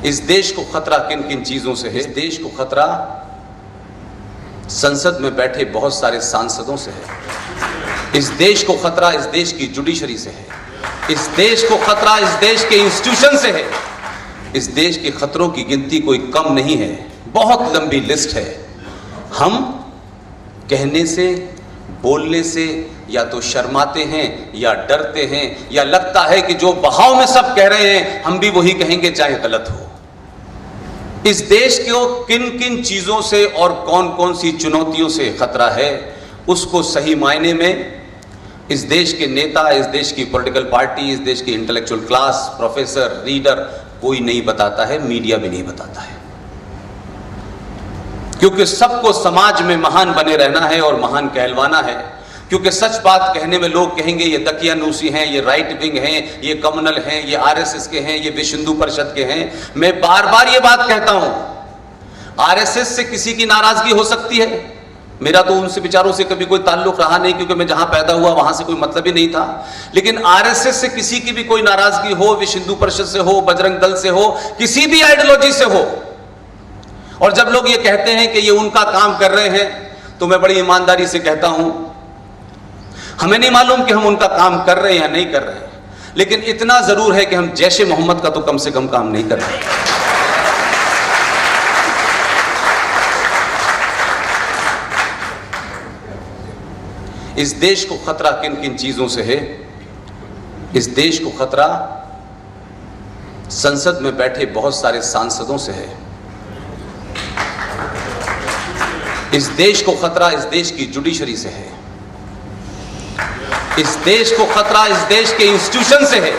इस देश को खतरा किन किन चीजों से है? इस देश को खतरा संसद में बैठे बहुत सारे सांसदों से है। इस देश को खतरा इस देश की जुडिशरी से है। इस देश को खतरा इस देश के इंस्टीट्यूशन से है। इस देश के खतरों की गिनती कोई कम नहीं है, बहुत लंबी लिस्ट है। हम कहने से, बोलने से या तो शर्माते हैं या डरते हैं या लगता है कि जो बहाव में सब कह रहे हैं हम भी वही कहेंगे चाहे गलत हो। इस देश को किन किन चीजों से और कौन कौन सी चुनौतियों से खतरा है, उसको सही मायने में इस देश के नेता, इस देश की पॉलिटिकल पार्टी, इस देश की इंटेलेक्चुअल क्लास, प्रोफेसर, रीडर कोई नहीं बताता है, मीडिया भी नहीं बताता है। क्योंकि सबको समाज में महान बने रहना है और महान कहलवाना है। क्योंकि सच बात कहने में लोग कहेंगे ये दकियानूसी हैं, ये राइट विंग हैं, ये कम्युनल हैं, ये आरएसएस के हैं, ये विश्व हिंदू परिषद के हैं। मैं बार बार ये बात कहता हूं, आरएसएस से किसी की नाराजगी हो सकती है। मेरा तो उनसे विचारों से कभी कोई ताल्लुक रहा नहीं, क्योंकि मैं जहां पैदा हुआ वहां से कोई मतलब ही नहीं था। लेकिन आरएसएस से किसी की भी कोई नाराजगी हो, विश्व हिंदू परिषद से हो, बजरंग दल से हो, किसी भी आइडियोलॉजी से हो, और जब लोग ये कहते हैं कि ये उनका काम कर रहे हैं, तो मैं बड़ी ईमानदारी से कहता हूं, हमें नहीं मालूम कि हम उनका काम कर रहे हैं या नहीं कर रहे हैं, लेकिन इतना जरूर है कि हम जैशे मोहम्मद का तो कम से कम काम नहीं कर रहे। इस देश को खतरा किन किन चीजों से है? इस देश को खतरा संसद में बैठे बहुत सारे सांसदों से है। इस देश को खतरा इस देश की जुडिशरी से है। इस देश को खतरा इस देश के इंस्टीट्यूशन से है।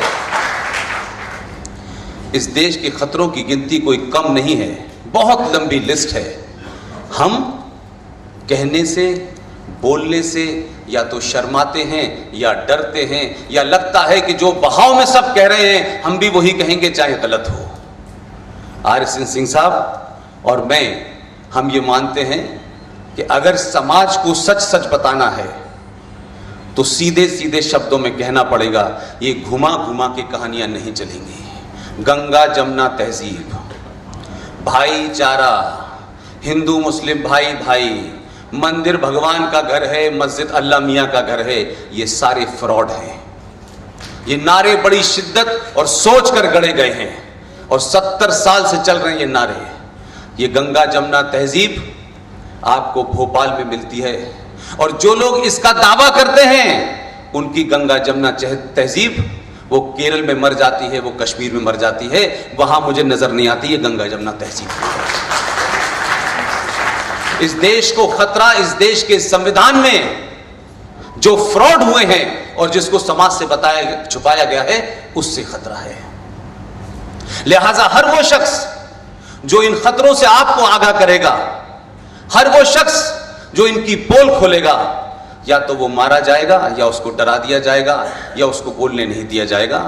इस देश के खतरों की गिनती कोई कम नहीं है, बहुत लंबी लिस्ट है। हम कहने से, बोलने से या तो शर्माते हैं या डरते हैं या लगता है कि जो बहाव में सब कह रहे हैं हम भी वही कहेंगे चाहे गलत हो। आरएसएन सिंह साहब और मैं, हम ये मानते हैं कि अगर समाज को सच सच बताना है तो सीधे सीधे शब्दों में कहना पड़ेगा, ये घुमा घुमा के कहानियां नहीं चलेंगी। गंगा जमुना तहजीब, भाईचारा, हिंदू मुस्लिम भाई भाई, मंदिर भगवान का घर है, मस्जिद अल्लाह मियाँ का घर है, ये सारे फ्रॉड हैं। ये नारे बड़ी शिद्दत और सोच कर गढ़े गए हैं और 70 साल से चल रहे हैं ये नारे। ये गंगा जमुना तहजीब आपको भोपाल में मिलती है, और जो लोग इसका दावा करते हैं उनकी गंगा जमुना तहजीब वो केरल में मर जाती है, वो कश्मीर में मर जाती है, वहां मुझे नजर नहीं आती है गंगा जमुना तहजीब। इस देश को खतरा इस देश के संविधान में जो फ्रॉड हुए हैं और जिसको समाज से बताया छुपाया गया है उससे खतरा है। लिहाजा हर वो शख्स जो इन खतरों से आपको आगाह करेगा, हर वो शख्स जो इनकी पोल खोलेगा, या तो वो मारा जाएगा या उसको डरा दिया जाएगा या उसको बोलने नहीं दिया जाएगा।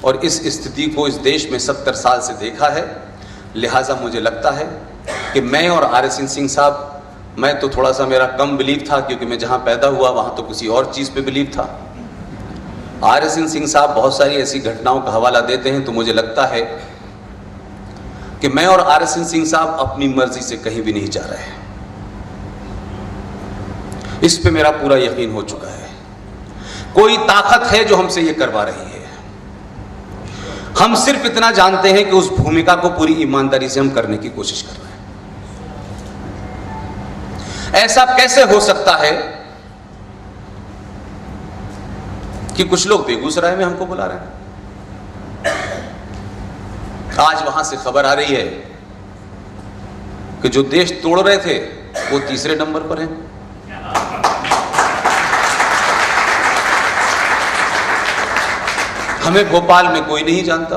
और इस स्थिति को इस देश में 70 साल से देखा है। लिहाजा मुझे लगता है कि मैं और आरएसएन सिंह साहब, मैं तो थोड़ा सा मेरा कम बिलीव था क्योंकि मैं जहां पैदा हुआ वहां तो किसी और चीज पे बिलीव था। आरएसएन सिंह साहब बहुत सारी ऐसी घटनाओं का हवाला देते हैं, तो मुझे लगता है कि मैं और आरएसएन सिंह साहब अपनी मर्जी से कहीं भी नहीं जा रहे हैं। इस पे मेरा पूरा यकीन हो चुका है। कोई ताकत है जो हमसे ये करवा रही है। हम सिर्फ इतना जानते हैं कि उस भूमिका को पूरी ईमानदारी से हम करने की कोशिश कर रहे हैं। ऐसा कैसे हो सकता है कि कुछ लोग बेगूसराय में हमको बुला रहे हैं? आज वहां से खबर आ रही है कि जो देश तोड़ रहे थे वो तीसरे नंबर पर हैं। हमें भोपाल में कोई नहीं जानता।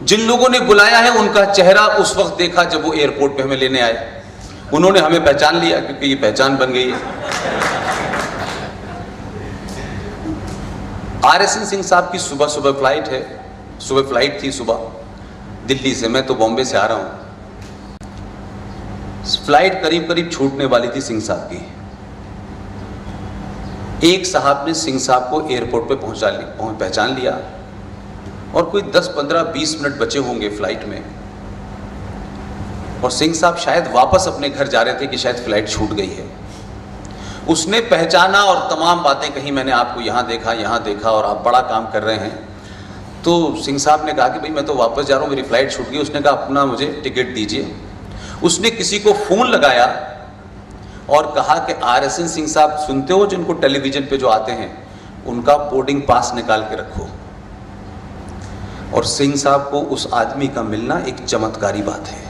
जिन लोगों ने बुलाया है उनका चेहरा उस वक्त देखा जब वो एयरपोर्ट पे हमें लेने आए। उन्होंने हमें पहचान लिया क्योंकि ये पहचान बन गई है। आरएसएन सिंह साहब की सुबह सुबह फ्लाइट है, सुबह फ्लाइट थी सुबह दिल्ली से। मैं तो बॉम्बे से आ रहा हूं। फ्लाइट करीब करीब छूटने वाली थी सिंह साहब की। एक साहब ने सिंह साहब को एयरपोर्ट पे पहचान लिया और कोई 10, 15, 20 मिनट बचे होंगे फ्लाइट में। और सिंह साहब शायद वापस अपने घर जा रहे थे कि शायद फ्लाइट छूट गई है। उसने पहचाना और तमाम बातें कही, मैंने आपको यहाँ देखा और आप बड़ा काम कर रहे हैं। तो सिंह साहब ने कहा कि भाई मैं तो वापस जा रहा हूँ, मेरी फ़्लाइट छूट गई। उसने कहा अपना मुझे टिकट दीजिए। उसने किसी को फ़ोन लगाया और कहा कि RSN सिंह साहब सुनते हो, जिनको टेलीविज़न पे जो आते हैं, उनका बोर्डिंग पास निकाल के रखो। और सिंह साहब को उस आदमी का मिलना एक चमत्कारी बात है।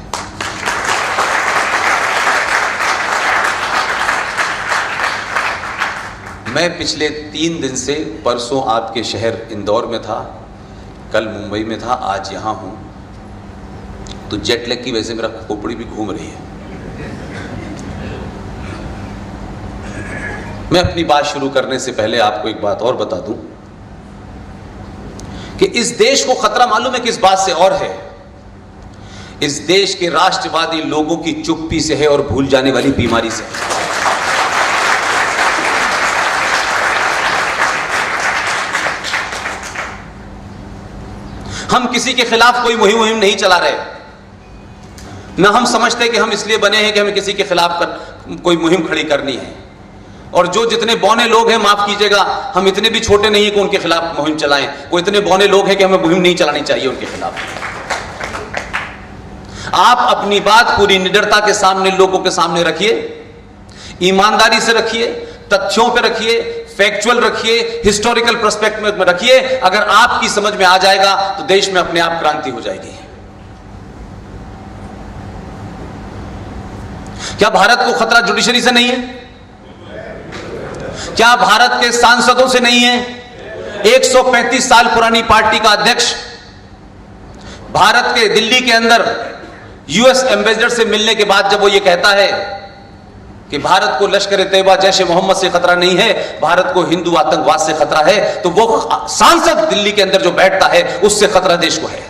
मैं पिछले 3 दिन से, परसों आपके शहर इंदौर में था, कल मुंबई में था, आज यहाँ हूँ। तो जेट लैग की वजह से मेरा खोपड़ी भी घूम रही है। मैं अपनी बात शुरू करने से पहले आपको एक बात और बता दूं कि इस देश को खतरा मालूम है किस बात से और है? इस देश के राष्ट्रवादी लोगों की चुप्पी से है और भूल जाने वाली बीमारी से है। हम किसी के खिलाफ कोई मुहिम नहीं चला रहे, ना हम समझते कि हम इसलिए बने हैं कि हमें किसी के खिलाफ कोई मुहिम खड़ी करनी है। और जो जितने बौने लोग हैं, माफ कीजिएगा, हम इतने भी छोटे नहीं हैं कि उनके खिलाफ मुहिम चलाएं। वो इतने बौने लोग हैं कि हमें मुहिम नहीं चलानी चाहिए उनके खिलाफ। आप अपनी बात पूरी निडरता के सामने, लोगों के सामने रखिए, ईमानदारी से रखिए, तथ्यों पे रखिए, फैक्चुअल रखिए, हिस्टोरिकल पर्सपेक्टिव में रखिए। अगर आपकी समझ में आ जाएगा तो देश में अपने आप क्रांति हो जाएगी। क्या भारत को खतरा जुडिशरी से नहीं है? क्या भारत के सांसदों से नहीं है? 135 साल पुरानी पार्टी का अध्यक्ष भारत के दिल्ली के अंदर US एम्बेसडर से मिलने के बाद जब वो ये कहता है कि भारत को लश्कर तैयबा जैश मोहम्मद से खतरा नहीं है, भारत को हिंदू आतंकवाद से खतरा है, तो वो सांसद दिल्ली के अंदर जो बैठता है उससे खतरा देश को है।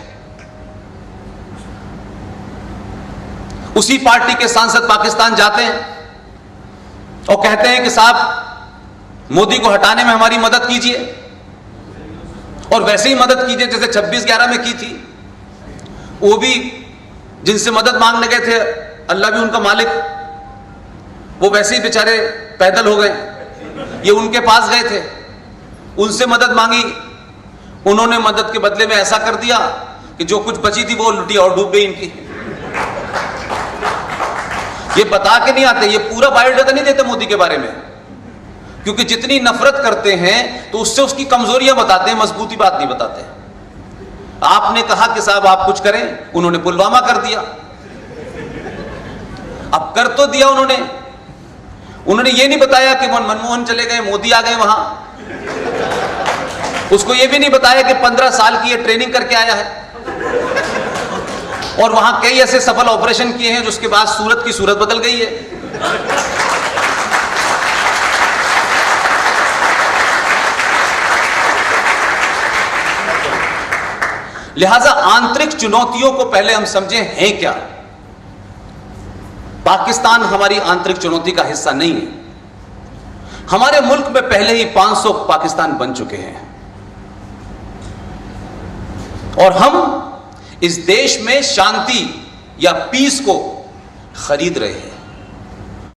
उसी पार्टी के सांसद पाकिस्तान जाते हैं और कहते हैं कि साहब मोदी को हटाने में हमारी मदद कीजिए, और वैसे ही मदद कीजिए जैसे 26/11 में की थी। वो भी जिनसे मदद मांगने गए थे, अल्लाह भी उनका मालिक, वो वैसे ही बेचारे पैदल हो गए। ये उनके पास गए थे, उनसे मदद मांगी, उन्होंने मदद के बदले में ऐसा कर दिया कि जो कुछ बची थी वो लुटी और डूब गई इनकी। ये बता के नहीं आते, ये पूरा बायोडाटा नहीं देते मोदी के बारे में, क्योंकि जितनी नफरत करते हैं तो उससे उसकी कमजोरियां बताते हैं, मजबूती बात नहीं बताते। आपने कहा कि साहब आप कुछ करें, उन्होंने पुलवामा कर दिया। अब कर तो दिया उन्होंने ये नहीं बताया कि मनमोहन चले गए, मोदी आ गए वहां। उसको ये भी नहीं बताया कि 15 साल की ये ट्रेनिंग करके आया है और वहां कई ऐसे सफल ऑपरेशन किए हैं जिसके बाद सूरत की सूरत बदल गई है। लिहाजा आंतरिक चुनौतियों को पहले हम समझें हैं क्या। पाकिस्तान हमारी आंतरिक चुनौती का हिस्सा नहीं है। हमारे मुल्क में पहले ही 500 पाकिस्तान बन चुके हैं और हम इस देश में शांति या पीस को खरीद रहे हैं।